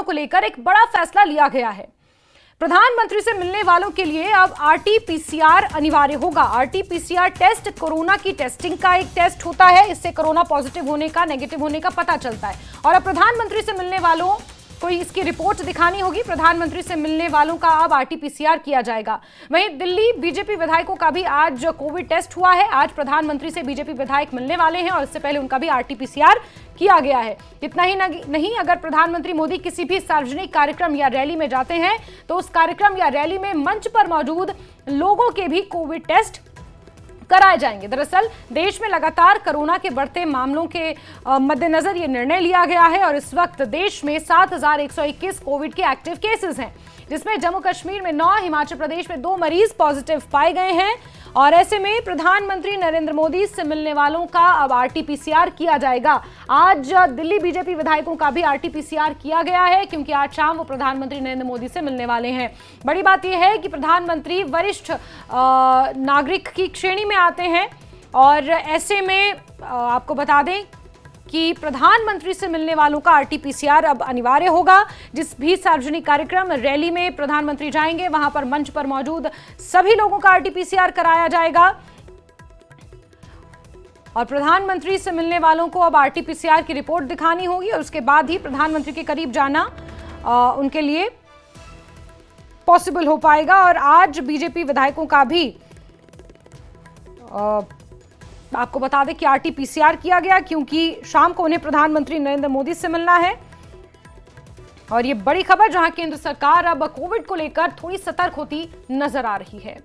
को लेकर एक बड़ा फैसला लिया गया है। प्रधानमंत्री से मिलने वालों के लिए अब आरटीपीसीआर अनिवार्य होगा। आरटीपीसीआर टेस्ट कोरोना की टेस्टिंग का एक टेस्ट होता है। इससे कोरोना पॉजिटिव होने का, नेगेटिव होने का पता चलता है। और अब प्रधानमंत्री से मिलने वालों को इसकी रिपोर्ट दिखानी होगी। प्रधानमंत्री से मिलने वालों का अब आरटीपीसीआर किया जाएगा। वहीं दिल्ली बीजेपी विधायकों का भी आज कोविड टेस्ट हुआ है। आज प्रधानमंत्री से बीजेपी विधायक मिलने वाले हैं और इससे पहले उनका भी आरटीपीसीआर किया गया है। इतना ही नहीं, अगर प्रधानमंत्री मोदी किसी भी सार्वजनिक कार्यक्रम या रैली में जाते हैं तो उस कार्यक्रम या रैली में मंच पर मौजूद लोगों के भी कोविड टेस्ट कराए जाएंगे। दरअसल देश में लगातार कोरोना के बढ़ते मामलों के मद्देनजर ये निर्णय लिया गया है और इस वक्त देश में 7,121 कोविड के एक्टिव केसेस हैं, जिसमें जम्मू कश्मीर में 9, हिमाचल प्रदेश में 2 मरीज पॉजिटिव पाए गए हैं। और ऐसे में प्रधानमंत्री नरेंद्र मोदी से मिलने वालों का अब आरटीपीसीआर किया जाएगा। आज दिल्ली बीजेपी विधायकों का भी आरटीपीसीआर किया गया है, क्योंकि आज शाम वो प्रधानमंत्री नरेंद्र मोदी से मिलने वाले हैं। बड़ी बात यह है कि प्रधानमंत्री वरिष्ठ नागरिक की श्रेणी में आते हैं और ऐसे में आपको बता दें कि प्रधानमंत्री से मिलने वालों का आरटीपीसीआर अब अनिवार्य होगा। जिस भी सार्वजनिक कार्यक्रम, रैली में प्रधानमंत्री जाएंगे, वहां पर मंच पर मौजूद सभी लोगों का आरटीपीसीआर कराया जाएगा। और प्रधानमंत्री से मिलने वालों को अब आरटीपीसीआर की रिपोर्ट दिखानी होगी और उसके बाद ही प्रधानमंत्री के करीब जाना उनके लिए पॉसिबल हो पाएगा। और आज बीजेपी विधायकों का भी आपको बता दें कि आरटीपीसीआर किया गया, क्योंकि शाम को उन्हें प्रधानमंत्री नरेंद्र मोदी से मिलना है। और ये बड़ी खबर, जहां केंद्र सरकार अब कोविड को लेकर थोड़ी सतर्क होती नजर आ रही है।